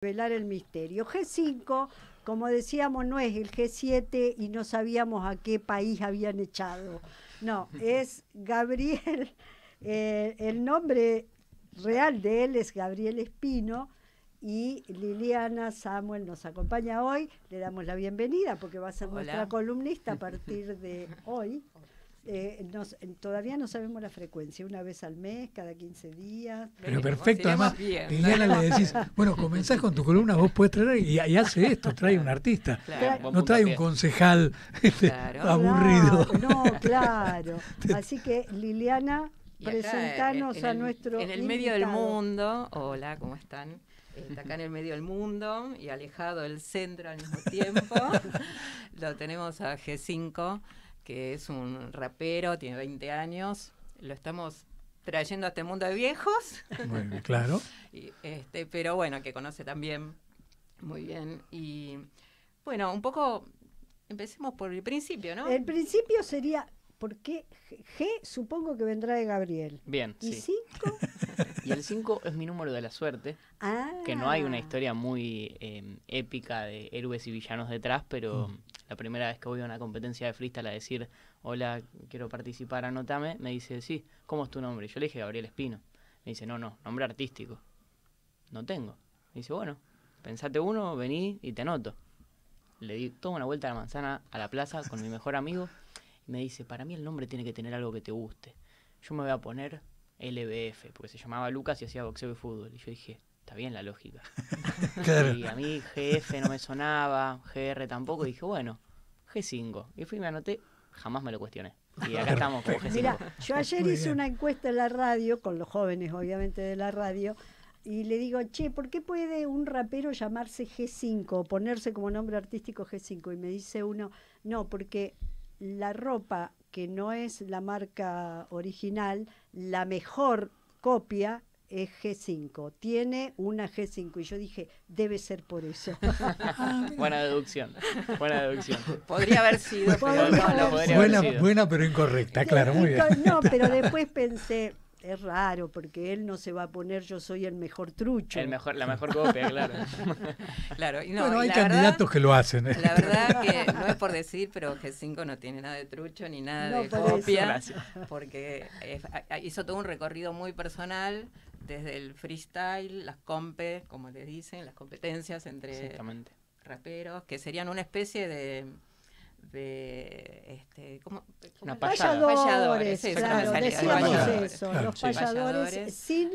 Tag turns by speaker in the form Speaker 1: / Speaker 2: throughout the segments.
Speaker 1: Revelar el misterio. G5, como decíamos, no es el G7 y no sabíamos a qué país habían echado. No, es Gabriel, el nombre real de él es Gabriel Espino y Liliana Samuel nos acompaña hoy. Le damos la bienvenida porque va a ser nuestra columnista a partir de hoy. Todavía no sabemos la frecuencia, una vez al mes, cada 15 días.
Speaker 2: Pero perfecto, además, Liliana le decís, bueno, comenzás con tu columna, vos podés traer, y hace esto, trae un artista,
Speaker 3: Claro,
Speaker 2: no trae un concejal
Speaker 3: claro.
Speaker 2: aburrido.
Speaker 1: Claro, no, claro. Así que, Liliana, presentanos a nuestro
Speaker 3: en el medio del mundo, hola, ¿cómo están? Está acá en el medio del mundo y alejado del centro al mismo tiempo. Lo tenemos a G5, que es un rapero, tiene 20 años, lo estamos trayendo a este mundo de viejos.
Speaker 2: Bueno, claro.
Speaker 3: Pero bueno, que conoce también muy bien. Y bueno, un poco, empecemos por el principio, ¿no?
Speaker 1: El principio sería, ¿por qué G? Supongo que vendrá de Gabriel.
Speaker 4: Bien,
Speaker 1: ¿Y
Speaker 4: sí.
Speaker 1: 5?
Speaker 4: Y el 5 es mi número de la suerte, que no hay una historia muy épica de héroes y villanos detrás, pero la primera vez que voy a una competencia de freestyle a decir, hola, quiero participar, anótame, me dice, sí, ¿cómo es tu nombre? Y yo le dije Gabriel Espino. Me dice, no, nombre artístico. No tengo. Me dice, bueno, pensate uno, vení y te anoto. Le di toda una vuelta a la manzana a la plaza con mi mejor amigo y me dice, para mí el nombre tiene que tener algo que te guste. Yo me voy a poner LBF, porque se llamaba Lucas y hacía boxeo y fútbol. Y yo dije, está bien la lógica. Claro. Y a mí GF no me sonaba, GR tampoco, y dije, bueno, G5. Y fui y me anoté, jamás me lo cuestioné. Y acá estamos como G5.
Speaker 1: Mira, yo ayer hice una encuesta en la radio, con los jóvenes obviamente de la radio, y le digo, che, ¿por qué puede un rapero llamarse G5 o ponerse como nombre artístico G5? Y me dice uno, no, porque la ropa que no es la marca original, la mejor copia es G5, tiene una G5 y yo dije, debe ser por eso.
Speaker 4: Buena deducción, buena deducción.
Speaker 3: Podría haber sido, pero no podría
Speaker 2: buena,
Speaker 3: haber sido.
Speaker 2: Buena pero incorrecta, claro, muy bien.
Speaker 1: No, pero después pensé, es raro porque él no se va a poner yo soy el mejor trucho.
Speaker 4: La mejor copia, claro.
Speaker 3: Claro, y no,
Speaker 2: bueno, hay
Speaker 3: y
Speaker 2: candidatos
Speaker 3: verdad,
Speaker 2: que lo hacen.
Speaker 3: La verdad que no es por decir, pero G5 no tiene nada de trucho ni nada de copia, porque hizo todo un recorrido muy personal, desde el freestyle, las compes, como les dicen, las competencias entre raperos, que serían una especie de ¿cómo?
Speaker 4: Una
Speaker 1: payadores, claro, decíamos eso,
Speaker 4: claro,
Speaker 1: los payadores sin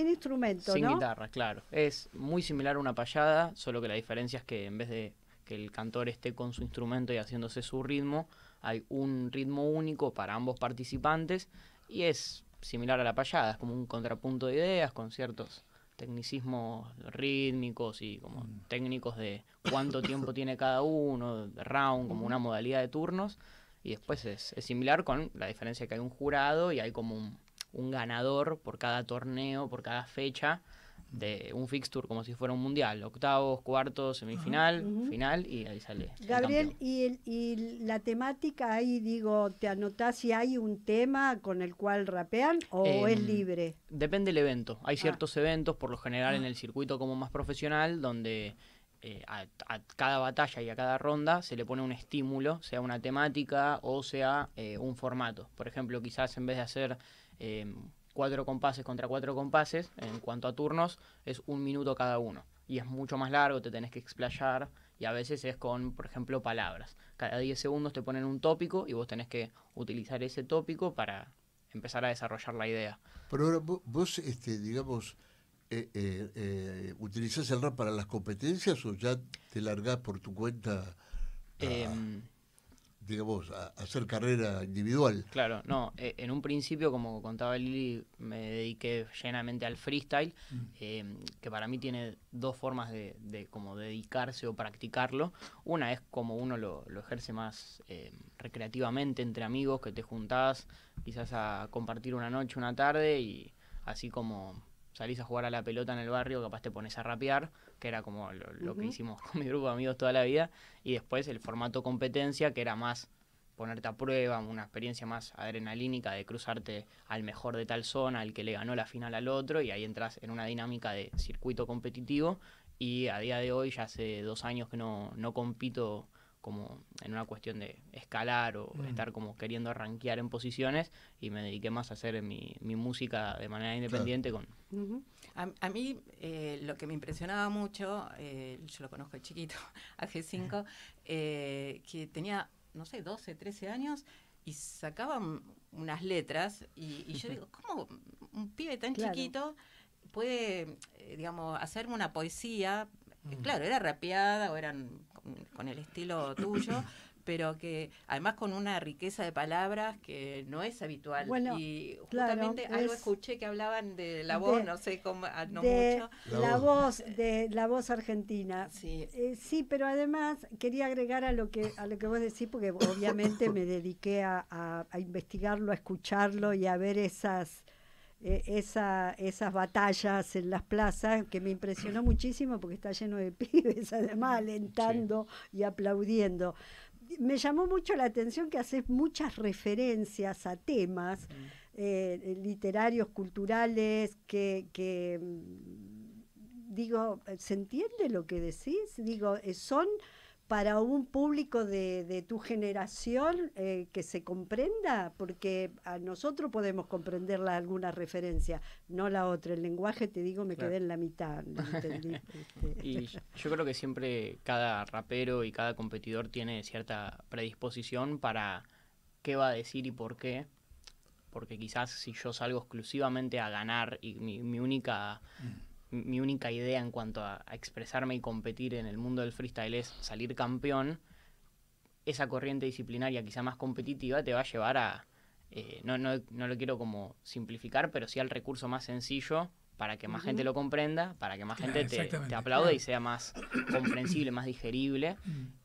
Speaker 1: instrumento,
Speaker 4: sin
Speaker 1: ¿no?
Speaker 4: guitarra, claro. Es muy similar a una payada, solo que la diferencia es que en vez de que el cantor esté con su instrumento y haciéndose su ritmo, hay un ritmo único para ambos participantes y es similar a la payada, es como un contrapunto de ideas con ciertos tecnicismos rítmicos y como técnicos de cuánto tiempo tiene cada uno, de round, como una modalidad de turnos, y después es similar con la diferencia que hay un jurado y hay como un ganador por cada torneo, por cada fecha de un fixture como si fuera un mundial, octavos, cuartos, semifinal, final, y ahí sale.
Speaker 1: Gabriel, y la temática ahí, digo, ¿te anotás si hay un tema con el cual rapean o es libre?
Speaker 4: Depende del evento. Hay ciertos eventos, por lo general en el circuito como más profesional, donde a cada batalla y a cada ronda se le pone un estímulo, sea una temática o sea un formato. Por ejemplo, quizás en vez de hacer 4 compases contra 4 compases, en cuanto a turnos, es 1 minuto cada uno. Y es mucho más largo, te tenés que explayar, y a veces es con, por ejemplo, palabras. Cada 10 segundos te ponen un tópico y vos tenés que utilizar ese tópico para empezar a desarrollar la idea.
Speaker 5: Pero ahora vos digamos, ¿utilizás el rap para las competencias o ya te largás por tu cuenta digamos, a hacer carrera individual?
Speaker 4: Claro, no, en un principio, como contaba Lili, me dediqué llenamente al freestyle, que para mí tiene dos formas de como dedicarse o practicarlo. Una es como uno lo ejerce más recreativamente entre amigos, que te juntás quizás a compartir una noche, una tarde, y así como salís a jugar a la pelota en el barrio, capaz te pones a rapear, que era como lo que hicimos con mi grupo de amigos toda la vida, y después el formato competencia, que era más ponerte a prueba, una experiencia más adrenalínica de cruzarte al mejor de tal zona, al que le ganó la final al otro, y ahí entras en una dinámica de circuito competitivo. Y a día de hoy, ya hace 2 años que no compito como en una cuestión de escalar o estar como queriendo rankear en posiciones, y me dediqué más a hacer mi música de manera independiente.
Speaker 5: Claro.
Speaker 3: A mí lo que me impresionaba mucho, yo lo conozco de chiquito, a G5, que tenía, no sé, 12, 13 años y sacaban unas letras y yo digo, ¿cómo un pibe tan chiquito puede, digamos, hacerme una poesía? Claro, era rapeada o eran con el estilo tuyo, pero que además con una riqueza de palabras que no es habitual.
Speaker 1: Bueno,
Speaker 3: y justamente algo escuché que hablaban de la voz, no sé cómo, no
Speaker 1: de
Speaker 3: mucho.
Speaker 1: La voz argentina.
Speaker 3: Sí.
Speaker 1: Sí, pero además quería agregar a lo que vos decís, porque obviamente me dediqué a investigarlo, a escucharlo y a ver esas batallas en las plazas, que me impresionó muchísimo porque está lleno de pibes además alentando y aplaudiendo. Me llamó mucho la atención que haces muchas referencias a temas literarios, culturales, que digo, ¿se entiende lo que decís? Digo, son para un público de tu generación que se comprenda, porque a nosotros podemos comprender alguna referencia, no la otra. El lenguaje, te digo, me quedé en la mitad. ¿Entendí?
Speaker 4: Y yo creo que siempre cada rapero y cada competidor tiene cierta predisposición para qué va a decir y por qué. Porque quizás si yo salgo exclusivamente a ganar y mi única idea en cuanto a expresarme y competir en el mundo del freestyle es salir campeón, esa corriente disciplinaria quizá más competitiva te va a llevar a, no lo quiero como simplificar, pero sí al recurso más sencillo para que más gente lo comprenda, para que más gente te aplaude y sea más comprensible, más digerible.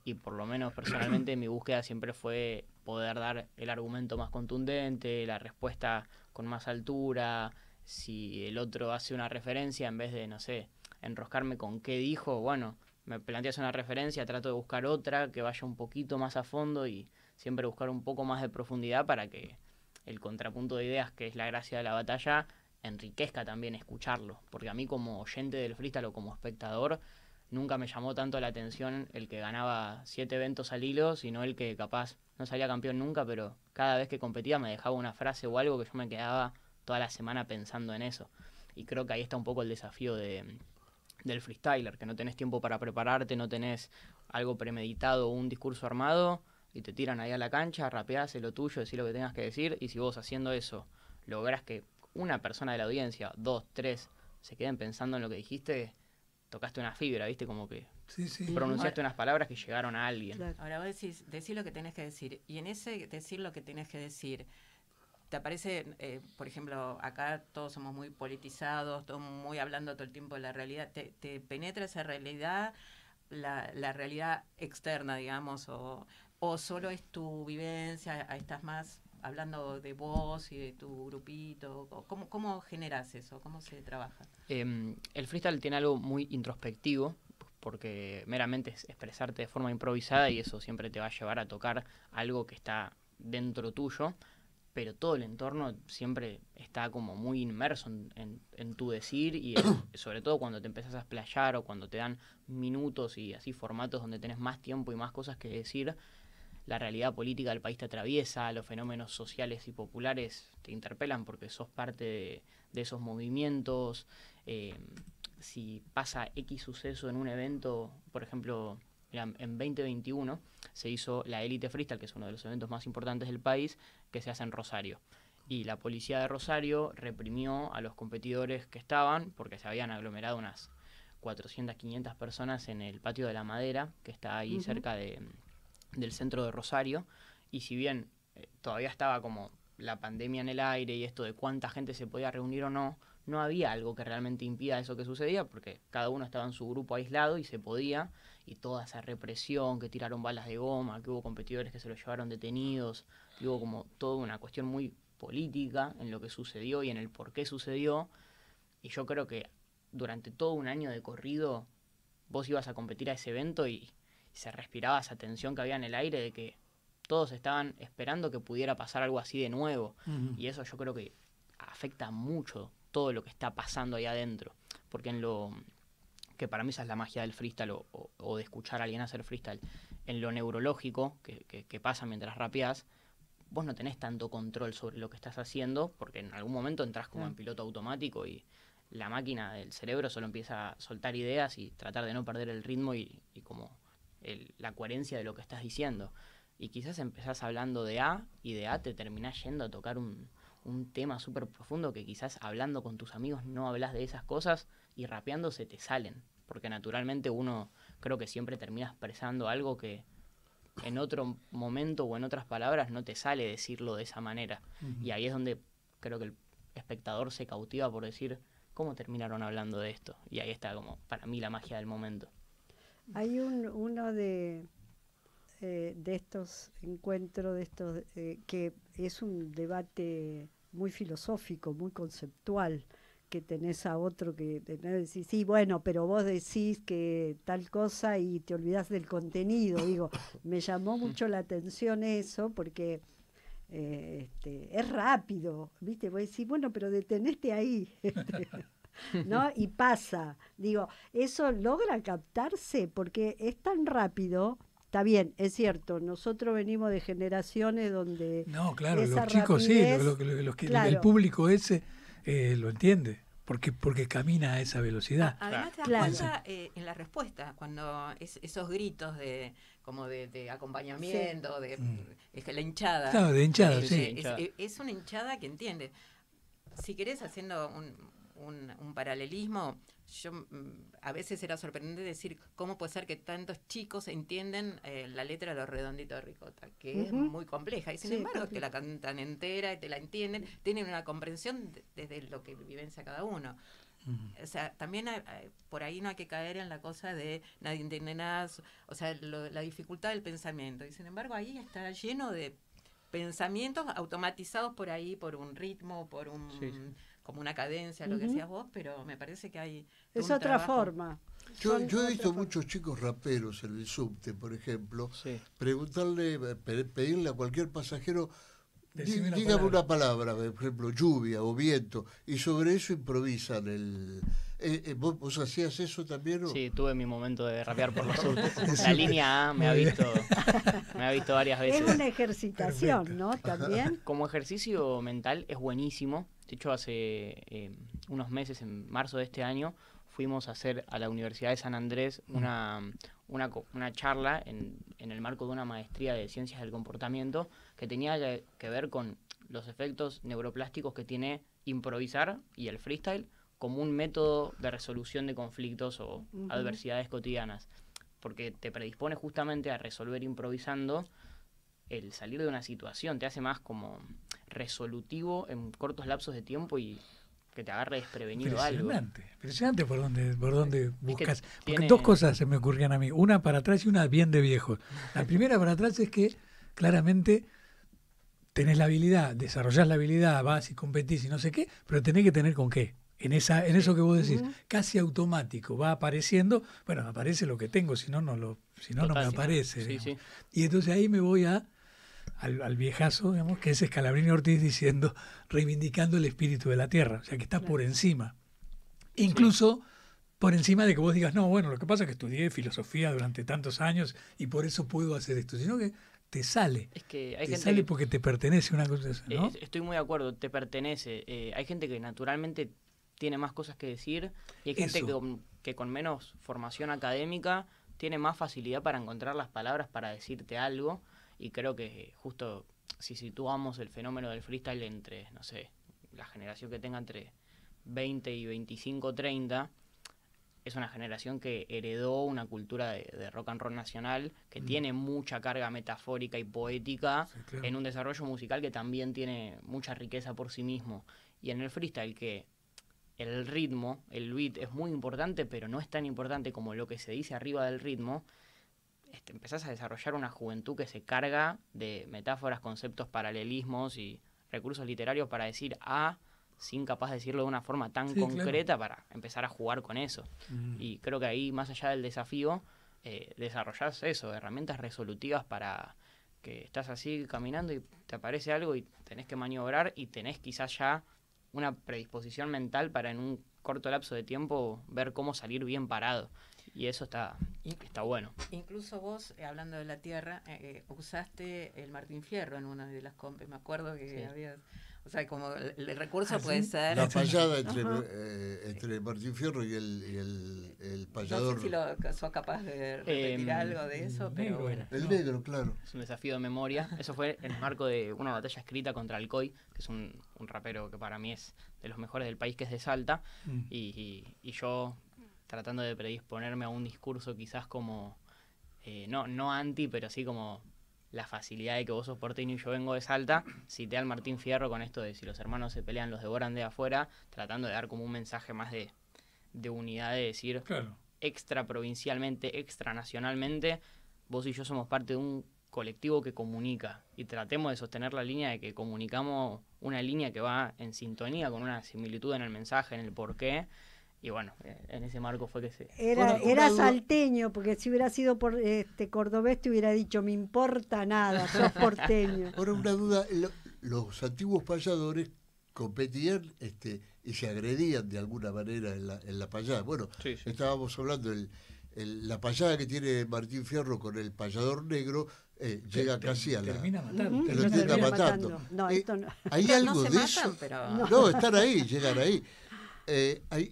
Speaker 4: Y por lo menos personalmente mi búsqueda siempre fue poder dar el argumento más contundente, la respuesta con más altura. Si el otro hace una referencia, en vez de, no sé, enroscarme con qué dijo, bueno, me planteas una referencia, trato de buscar otra que vaya un poquito más a fondo y siempre buscar un poco más de profundidad para que el contrapunto de ideas, que es la gracia de la batalla, enriquezca también escucharlo. Porque a mí como oyente del freestyle o como espectador, nunca me llamó tanto la atención el que ganaba 7 eventos al hilo, sino el que capaz no salía campeón nunca, pero cada vez que competía me dejaba una frase o algo que yo me quedaba toda la semana pensando en eso. Y creo que ahí está un poco el desafío del freestyler, que no tenés tiempo para prepararte, no tenés algo premeditado o un discurso armado, y te tiran ahí a la cancha, rapeás lo tuyo, decís lo que tengas que decir, y si vos haciendo eso lográs que una persona de la audiencia, 2, 3, se queden pensando en lo que dijiste, tocaste una fibra, ¿viste? Como que pronunciaste unas palabras que llegaron a alguien.
Speaker 3: Claro. Ahora vos decís lo que tenés que decir, y en ese decir lo que tenés que decir, ¿te aparece, por ejemplo, acá todos somos muy politizados, todos muy hablando todo el tiempo de la realidad? ¿Te penetra esa realidad, la realidad externa, digamos, o solo es tu vivencia, estás más hablando de vos y de tu grupito? ¿Cómo generas eso? ¿Cómo se trabaja?
Speaker 4: El freestyle tiene algo muy introspectivo, porque meramente es expresarte de forma improvisada y eso siempre te va a llevar a tocar algo que está dentro tuyo, pero todo el entorno siempre está como muy inmerso en tu decir y sobre todo cuando te empezás a explayar o cuando te dan minutos y así formatos donde tenés más tiempo y más cosas que decir, la realidad política del país te atraviesa, los fenómenos sociales y populares te interpelan porque sos parte de esos movimientos. Si pasa X suceso en un evento, por ejemplo, en 2021 se hizo la Elite Freestyle, que es uno de los eventos más importantes del país, que se hace en Rosario. Y la policía de Rosario reprimió a los competidores que estaban, porque se habían aglomerado unas 400, 500 personas en el Patio de la Madera, que está ahí cerca del centro de Rosario. Y si bien todavía estaba como la pandemia en el aire y esto de cuánta gente se podía reunir o no, no había algo que realmente impida eso que sucedía, porque cada uno estaba en su grupo aislado y se podía, y toda esa represión, que tiraron balas de goma, que hubo competidores que se los llevaron detenidos, que hubo como toda una cuestión muy política en lo que sucedió y en el por qué sucedió. Y yo creo que durante todo un año de corrido vos ibas a competir a ese evento y se respiraba esa tensión que había en el aire de que todos estaban esperando que pudiera pasar algo así de nuevo. Y eso yo creo que afecta mucho todo lo que está pasando ahí adentro. Porque en lo que para mí esa es la magia del freestyle o de escuchar a alguien hacer freestyle, en lo neurológico que pasa mientras rapeás, vos no tenés tanto control sobre lo que estás haciendo, porque en algún momento entras como en piloto automático y la máquina del cerebro solo empieza a soltar ideas y tratar de no perder el ritmo y como la coherencia de lo que estás diciendo. Y quizás empezás hablando de A y de A te terminás yendo a tocar un tema súper profundo que quizás hablando con tus amigos no hablas de esas cosas y rapeando se te salen. Porque naturalmente uno creo que siempre termina expresando algo que en otro momento o en otras palabras no te sale decirlo de esa manera. Y ahí es donde creo que el espectador se cautiva por decir, ¿cómo terminaron hablando de esto? Y ahí está como para mí la magia del momento.
Speaker 1: Hay uno de estos encuentros, que es un debate muy filosófico, muy conceptual, que tenés a otro que decís, sí, bueno, pero vos decís que tal cosa y te olvidás del contenido. Digo, me llamó mucho la atención eso porque es rápido, ¿viste? Vos decís, bueno, pero detenete ahí, ¿no? Y pasa. Digo, eso logra captarse porque es tan rápido. Está bien, es cierto, nosotros venimos de generaciones donde...
Speaker 2: No, claro, los
Speaker 1: esa
Speaker 2: chicos
Speaker 1: rapidez,
Speaker 2: sí,
Speaker 1: claro.
Speaker 2: El público ese lo entiende, porque camina a esa velocidad.
Speaker 3: Además te das cuenta en la respuesta, cuando esos gritos de acompañamiento, es que la hinchada.
Speaker 2: Claro, de hinchada, sí.
Speaker 3: Es una hinchada que entiende. Si querés, haciendo un paralelismo, yo a veces era sorprendente decir cómo puede ser que tantos chicos entienden la letra de Los Redonditos de Ricota, que es muy compleja, y sin embargo que la cantan entera y te la entienden, tienen una comprensión desde lo que vivencia cada uno. O sea, también por ahí no hay que caer en la cosa de nadie entiende nada, o sea, la dificultad del pensamiento, y sin embargo ahí está lleno de pensamientos automatizados por ahí, por un ritmo, por como una cadencia, lo que decías vos, pero me parece que hay
Speaker 1: es otra forma.
Speaker 5: Yo he visto muchos chicos raperos en el subte, por ejemplo, pedirle a cualquier pasajero, dígame una palabra, por ejemplo, lluvia o viento, y sobre eso improvisan ¿Vos hacías eso también? ¿O?
Speaker 4: Sí, tuve mi momento de rapear por los subtes. La línea A me ha visto varias veces.
Speaker 1: Es una ejercitación, ¿no? También.
Speaker 4: Como ejercicio mental es buenísimo. De hecho, hace unos meses, en marzo de este año, fuimos a hacer a la Universidad de San Andrés una charla en el marco de una maestría de Ciencias del Comportamiento que tenía que ver con los efectos neuroplásticos que tiene improvisar y el freestyle como un método de resolución de conflictos o adversidades cotidianas, porque te predispone justamente a resolver improvisando el salir de una situación, te hace más como resolutivo en cortos lapsos de tiempo y que te agarre desprevenido algo.
Speaker 2: Impresionante por dónde buscas. Porque dos cosas se me ocurrían a mí, una para atrás y una bien de viejo. La primera para atrás es que claramente tenés la habilidad, desarrollás la habilidad, vas y competís y no sé qué, pero tenés que tener con qué. En eso que vos decís, casi automático, va apareciendo, bueno, aparece lo que tengo, si no no me aparece. Sí. Y entonces ahí me voy al viejazo, digamos, que es Scalabrini Ortiz reivindicando el espíritu de la tierra, o sea que está por encima. Incluso por encima de que vos digas, no, bueno, lo que pasa es que estudié filosofía durante tantos años y por eso puedo hacer esto, sino que te sale.
Speaker 4: Es que hay gente
Speaker 2: sale porque te pertenece una cosa, ¿no?
Speaker 4: Estoy muy de acuerdo, te pertenece. Hay gente que naturalmente tiene más cosas que decir y hay gente que con menos formación académica tiene más facilidad para encontrar las palabras para decirte algo, y creo que justo si situamos el fenómeno del freestyle entre, no sé, la generación que tenga entre 20 y 25, 30, es una generación que heredó una cultura de rock and roll nacional que tiene mucha carga metafórica y poética, en un desarrollo musical que también tiene mucha riqueza por sí mismo, y en el freestyle que el ritmo, el beat es muy importante, pero no es tan importante como lo que se dice arriba del ritmo. Empezás a desarrollar una juventud que se carga de metáforas, conceptos, paralelismos y recursos literarios para decir A sin capaz de decirlo de una forma tan concreta, para empezar a jugar con eso. Y creo que ahí, más allá del desafío, desarrollás herramientas resolutivas para que estás así caminando y te aparece algo y tenés que maniobrar y tenés quizás ya una predisposición mental para en un corto lapso de tiempo ver cómo salir bien parado. Y eso está bueno.
Speaker 3: Incluso vos, hablando de la tierra, usaste el Martín Fierro en una de las compes. Me acuerdo que había... O sea, como el recurso puede ser...
Speaker 5: La payada entre Martín Fierro y el payador.
Speaker 3: No sé si sos capaz de repetir algo de eso, pero bueno.
Speaker 5: El negro, claro.
Speaker 4: Es un desafío de memoria. Eso fue en el marco de una batalla escrita contra Alcoy, que es un rapero que para mí es de los mejores del país, que es de Salta. Y yo, tratando de predisponerme a un discurso quizás como, no anti, pero sí como... la facilidad de que vos sos porteño y yo vengo de Salta, cité al Martín Fierro con esto de si los hermanos se pelean, los devoran de afuera, tratando de dar como un mensaje más de unidad, de decir, claro, extraprovincialmente, extranacionalmente, vos y yo somos parte de un colectivo que comunica, y tratemos de sostener la línea de que comunicamos una línea que va en sintonía con una similitud en el mensaje, en el porqué. Y bueno, en ese marco fue que se...
Speaker 1: Era salteño, porque si hubiera sido por cordobés te hubiera dicho, me importa nada, sos porteño.
Speaker 5: Ahora una duda, los antiguos payadores competían y se agredían de alguna manera en la payada. Bueno, sí. Estábamos hablando, la payada que tiene Martín Fierro con el payador negro llega casi a la...
Speaker 2: Termina matando.
Speaker 5: Lo termina matando.
Speaker 1: No, esto no.
Speaker 5: ¿Hay algo
Speaker 3: no se
Speaker 5: de
Speaker 3: matan,
Speaker 5: eso?
Speaker 3: Pero...
Speaker 5: No, están ahí, llegan ahí.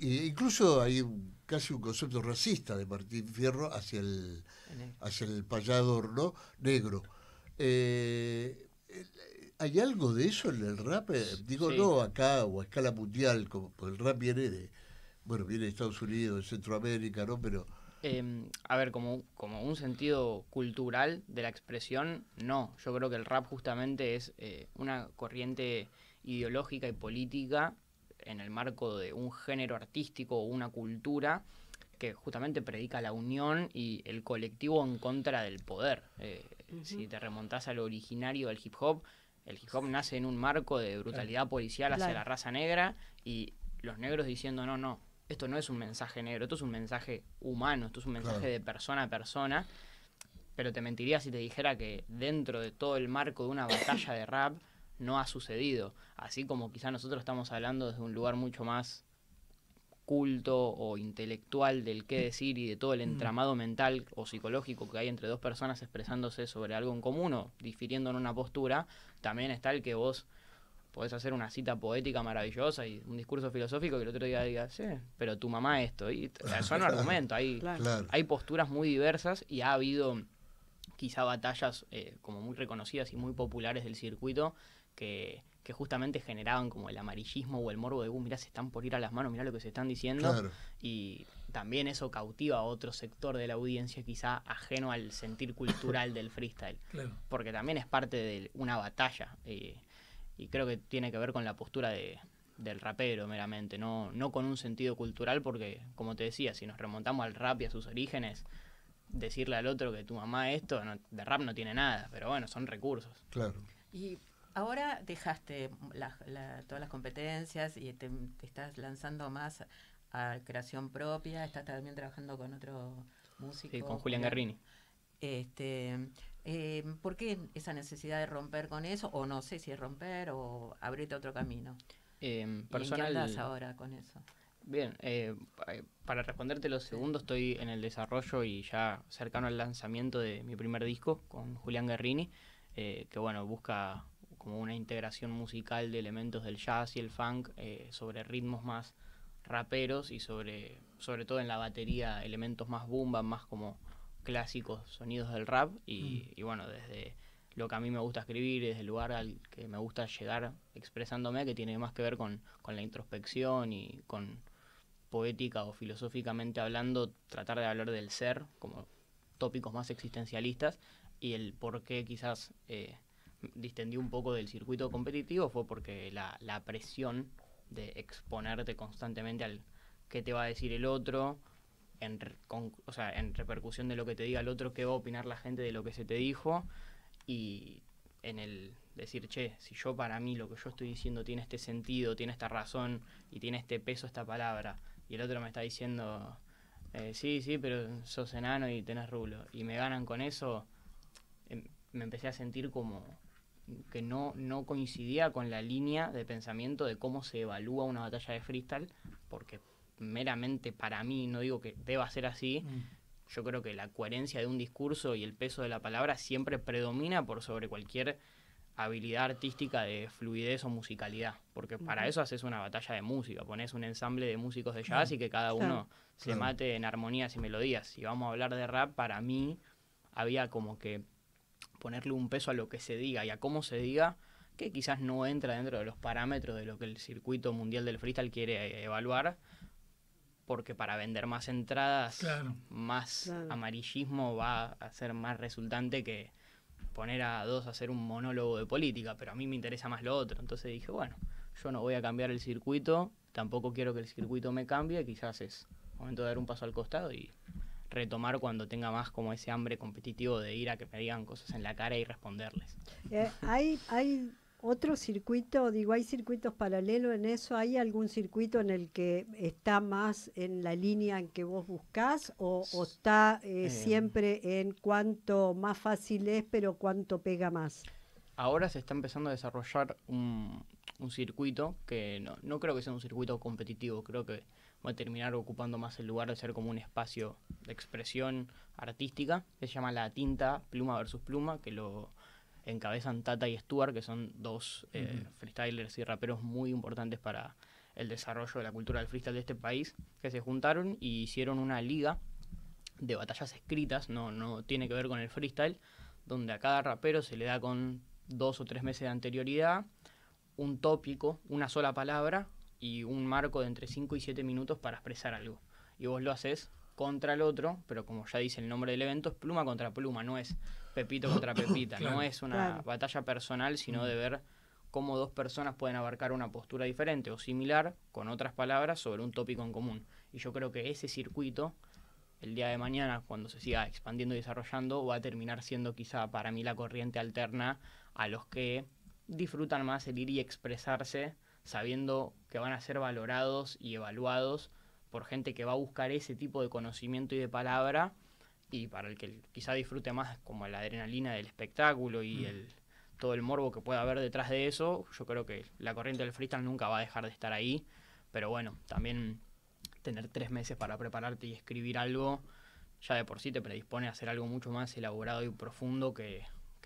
Speaker 5: Incluso hay casi un concepto racista de Martín Fierro hacia el payador, ¿no? Negro. ¿Hay algo de eso en el rap? Digo, sí. No acá o a escala mundial, porque el rap viene de Estados Unidos, de Centroamérica, ¿no? Pero
Speaker 4: a ver, como un sentido cultural de la expresión, no. Yo creo que el rap justamente es una corriente ideológica y política en el marco de un género artístico o una cultura que justamente predica la unión y el colectivo en contra del poder. Si te remontás a lo originario del hip hop, el hip hop nace en un marco de brutalidad policial hacia la raza negra, y los negros diciendo no, esto no es un mensaje negro, esto es un mensaje humano, esto es un mensaje de persona a persona. Pero te mentiría si te dijera que dentro de todo el marco de una batalla de rap no ha sucedido, así como quizá nosotros estamos hablando desde un lugar mucho más culto o intelectual del qué decir y de todo el entramado mental o psicológico que hay entre dos personas expresándose sobre algo en común o difiriendo en una postura. También está el que vos podés hacer una cita poética maravillosa y un discurso filosófico que el otro día digas, sí, pero tu mamá esto, y son argumentos, hay posturas muy diversas, y ha habido quizá batallas como muy reconocidas y muy populares del circuito que justamente generaban como el amarillismo o el morbo de mirá, se están por ir a las manos, mirá lo que se están diciendo. Claro. Y también eso cautiva a otro sector de la audiencia quizá ajeno al sentir cultural del freestyle. Claro. Porque también es parte de una batalla, y creo que tiene que ver con la postura del rapero meramente, no con un sentido cultural, porque como te decía, si nos remontamos al rap y a sus orígenes, decirle al otro que tu mamá esto de rap no tiene nada, pero bueno, son recursos.
Speaker 5: Claro.
Speaker 3: Y ahora dejaste todas las competencias y te estás lanzando más a creación propia, estás también trabajando con otro músico.
Speaker 4: Sí, con Julián Guerrini.
Speaker 3: ¿Por qué esa necesidad de romper con eso? O no sé si es romper o abrirte otro camino.
Speaker 4: Personal,
Speaker 3: ¿En qué andás ahora con eso?
Speaker 4: Bien, para responderte lo segundo, estoy en el desarrollo y ya cercano al lanzamiento de mi primer disco con Julián Guerrini, que bueno, busca como una integración musical de elementos del jazz y el funk, sobre ritmos más raperos y sobre todo en la batería elementos más boom bap, más como clásicos sonidos del rap, y bueno, desde lo que a mí me gusta escribir, desde el lugar al que me gusta llegar expresándome, que tiene más que ver con la introspección y con poética o filosóficamente hablando, tratar de hablar del ser como tópicos más existencialistas, y el por qué quizás distendí un poco del circuito competitivo fue porque la presión de exponerte constantemente al qué te va a decir el otro, en repercusión de lo que te diga el otro, qué va a opinar la gente de lo que se te dijo, y en el decir, si yo para mí lo que yo estoy diciendo tiene este sentido, tiene esta razón y tiene este peso, esta palabra, y el otro me está diciendo, sí, pero sos enano y tenés rulo, y me ganan con eso, me empecé a sentir como que no coincidía con la línea de pensamiento de cómo se evalúa una batalla de freestyle, porque meramente para mí, no digo que deba ser así, yo creo que la coherencia de un discurso y el peso de la palabra siempre predomina por sobre cualquier habilidad artística de fluidez o musicalidad, porque para eso haces una batalla de música, pones un ensamble de músicos de jazz y que cada uno se mate en armonías y melodías. Si vamos a hablar de rap, para mí había como que ponerle un peso a lo que se diga y a cómo se diga, que quizás no entra dentro de los parámetros de lo que el circuito mundial del freestyle quiere evaluar, porque para vender más entradas, más amarillismo va a ser más resultante que poner a dos a hacer un monólogo de política, pero a mí me interesa más lo otro. Entonces dije, bueno, yo no voy a cambiar el circuito, tampoco quiero que el circuito me cambie, quizás es momento de dar un paso al costado y retomar cuando tenga más como ese hambre competitivo de ir a que me digan cosas en la cara y responderles.
Speaker 1: Hay otro circuito, digo, hay circuitos paralelos en eso. ¿Hay algún circuito en el que está más en la línea en que vos buscás o está siempre en cuanto más fácil es, pero cuánto pega más?
Speaker 4: Ahora se está empezando a desarrollar un circuito que no creo que sea un circuito competitivo, creo que va a terminar ocupando más el lugar de ser como un espacio de expresión artística, que se llama La Tinta, Pluma versus Pluma, que lo encabezan Tata y Stuart, que son dos freestylers y raperos muy importantes para el desarrollo de la cultura del freestyle de este país, que se juntaron y hicieron una liga de batallas escritas, no tiene que ver con el freestyle, donde a cada rapero se le da con 2 o 3 meses de anterioridad un tópico, una sola palabra y un marco de entre 5 y 7 minutos para expresar algo. Y vos lo haces contra el otro, pero como ya dice el nombre del evento, es pluma contra pluma, no es Pepito contra Pepita, no es una batalla personal, sino de ver cómo dos personas pueden abarcar una postura diferente o similar, con otras palabras, sobre un tópico en común. Y yo creo que ese circuito, el día de mañana, cuando se siga expandiendo y desarrollando, va a terminar siendo quizá para mí la corriente alterna a los que disfrutan más el ir y expresarse, sabiendo que van a ser valorados y evaluados por gente que va a buscar ese tipo de conocimiento y de palabra, y para el que quizá disfrute más como la adrenalina del espectáculo y todo el morbo que pueda haber detrás de eso. Yo creo que la corriente del freestyle nunca va a dejar de estar ahí, pero bueno, también tener 3 meses para prepararte y escribir algo ya de por sí te predispone a hacer algo mucho más elaborado y profundo que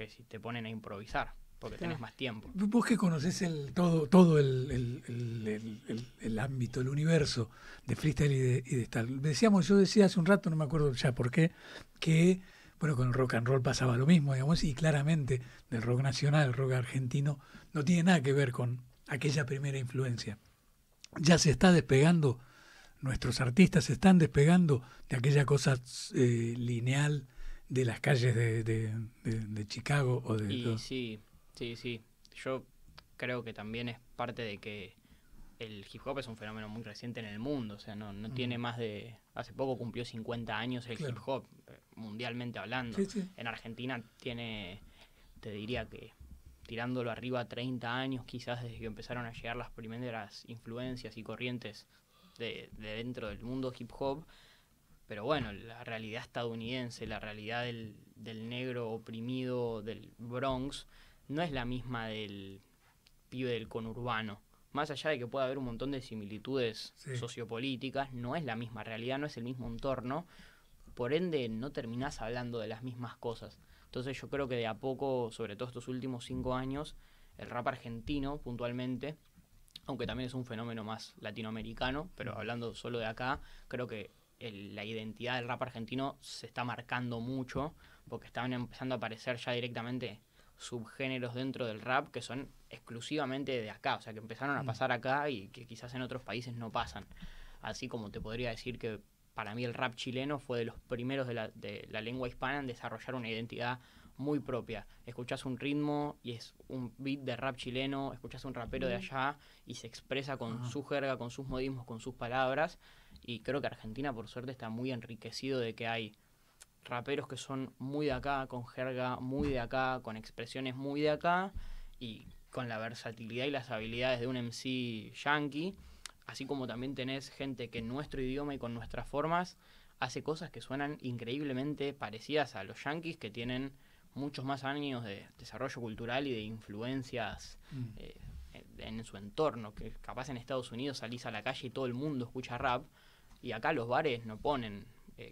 Speaker 4: si te ponen a improvisar, porque tenés más tiempo.
Speaker 2: Vos que conocés todo el ámbito, el universo de freestyle y de tal. Yo decía hace un rato, no me acuerdo ya por qué, que bueno, con el rock and roll pasaba lo mismo, digamos, y claramente del rock nacional, el rock argentino, no tiene nada que ver con aquella primera influencia. Ya se está despegando, nuestros artistas se están despegando de aquella cosa lineal de las calles de Chicago o de...
Speaker 4: Sí. Yo creo que también es parte de que el hip hop es un fenómeno muy reciente en el mundo, o sea, no tiene más de... Hace poco cumplió 50 años el hip hop, mundialmente hablando. Sí. En Argentina tiene, te diría que tirándolo arriba a 30 años quizás desde que empezaron a llegar las primeras influencias y corrientes de dentro del mundo hip hop. Pero bueno, la realidad estadounidense, la realidad del negro oprimido del Bronx, no es la misma del pibe del conurbano. Más allá de que pueda haber un montón de similitudes sociopolíticas, no es la misma realidad, no es el mismo entorno. Por ende, no terminás hablando de las mismas cosas. Entonces yo creo que de a poco, sobre todo estos últimos 5 años, el rap argentino puntualmente, aunque también es un fenómeno más latinoamericano, pero hablando solo de acá, creo que la identidad del rap argentino se está marcando mucho, porque estaban empezando a aparecer ya directamente subgéneros dentro del rap que son exclusivamente de acá, o sea, que empezaron a pasar acá y que quizás en otros países no pasan. Así como te podría decir que para mí el rap chileno fue de los primeros de la lengua hispana en desarrollar una identidad muy propia. Escuchás un ritmo y es un beat de rap chileno, escuchás un rapero de allá y se expresa con su jerga, con sus modismos, con sus palabras, y creo que Argentina por suerte está muy enriquecido de que hay raperos que son muy de acá, con jerga muy de acá, con expresiones muy de acá y con la versatilidad y las habilidades de un MC yankee, así como también tenés gente que en nuestro idioma y con nuestras formas hace cosas que suenan increíblemente parecidas a los yankees, que tienen muchos más años de desarrollo cultural y de influencias en su entorno, que capaz en Estados Unidos salís a la calle y todo el mundo escucha rap, y acá los bares no ponen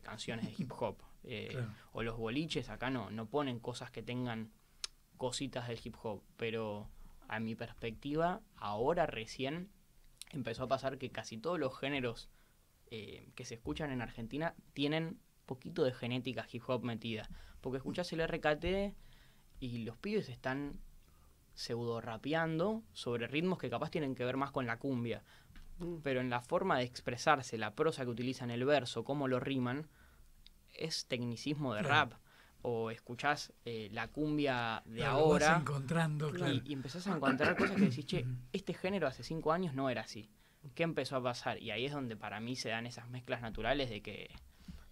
Speaker 4: canciones de hip hop, claro. O los boliches acá no ponen cosas que tengan cositas del hip hop, pero a mi perspectiva ahora recién empezó a pasar que casi todos los géneros que se escuchan en Argentina tienen poquito de genética hip hop metida, porque escuchás el RKT y los pibes están pseudo rapeando sobre ritmos que capaz tienen que ver más con la cumbia, pero en la forma de expresarse, la prosa que utilizan, el verso, cómo lo riman, es tecnicismo de rap. O escuchás la cumbia de ahora,
Speaker 2: vas encontrando,
Speaker 4: y empezás a encontrar cosas que decís, che, este género hace 5 años no era así. ¿Qué empezó a pasar? Y ahí es donde para mí se dan esas mezclas naturales de que,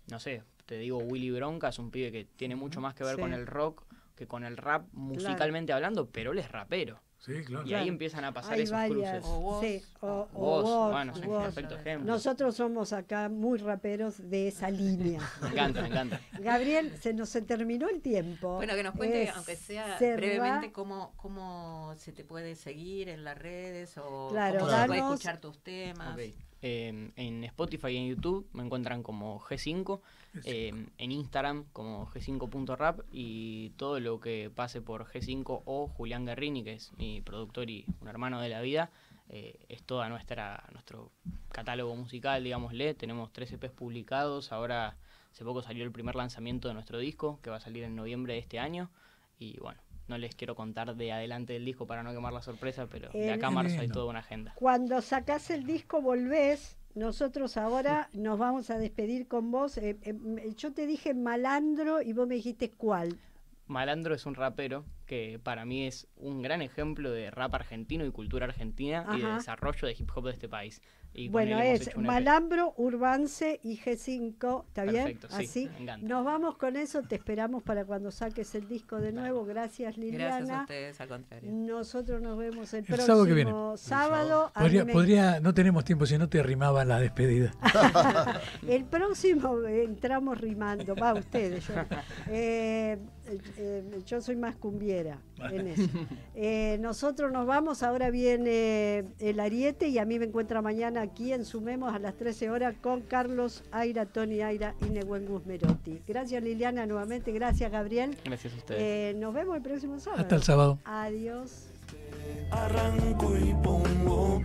Speaker 4: no sé, te digo, Willy Bronca es un pibe que tiene mucho más que ver con el rock que con el rap musicalmente hablando, pero él es rapero.
Speaker 2: Sí, claro.
Speaker 4: Y ahí empiezan a pasar esos cruces.
Speaker 1: O vos. Sí, o
Speaker 4: vos. Bueno, es un perfecto ejemplo.
Speaker 1: Nosotros somos acá muy raperos de esa línea.
Speaker 4: Me encanta.
Speaker 1: Gabriel, se nos terminó el tiempo.
Speaker 3: Bueno, que nos cuente, aunque sea brevemente, cómo se te puede seguir en las redes o cómo se puede escuchar tus temas.
Speaker 4: Okay. En Spotify y en YouTube me encuentran como G5, en Instagram como G5.rap, y todo lo que pase por G5 o Julián Guerrini, que es mi productor y un hermano de la vida, es todo nuestro catálogo musical, digámosle. Tenemos 3 EPs publicados, ahora hace poco salió el primer lanzamiento de nuestro disco, que va a salir en noviembre de este año, y bueno, no les quiero contar de adelante del disco para no quemar la sorpresa, pero de acá a marzo hay toda una agenda.
Speaker 1: Cuando sacás el disco volvés, nosotros ahora nos vamos a despedir con vos. Yo te dije Malandro y vos me dijiste ¿cuál?
Speaker 4: Malandro es un rapero que para mí es un gran ejemplo de rap argentino y cultura argentina. Ajá. Y de desarrollo de hip hop de este país. Y
Speaker 1: bueno, es Malambro, Urbance y G5, ¿está bien?
Speaker 4: Perfecto, sí,
Speaker 1: así.
Speaker 4: Me encanta.
Speaker 1: Nos vamos con eso, te esperamos para cuando saques el disco de nuevo. Gracias, Liliana.
Speaker 3: Gracias a ustedes, al contrario.
Speaker 1: Nosotros nos vemos el próximo
Speaker 2: que viene.
Speaker 1: sábado.
Speaker 2: No tenemos tiempo, si no te rimaban la despedida.
Speaker 1: El próximo entramos rimando, va ustedes. Yo soy más cumbiera en eso. Nosotros nos vamos, ahora viene el Ariete y a mí me encuentra mañana aquí en Sumemos a las 13 horas con Carlos Aira, Tony Aira y Nehuen Guzmerotti. Gracias, Liliana, nuevamente. Gracias, Gabriel.
Speaker 4: Gracias a ustedes.
Speaker 1: Nos vemos el próximo sábado.
Speaker 2: Hasta el sábado.
Speaker 1: Adiós.
Speaker 6: Arranco y pongo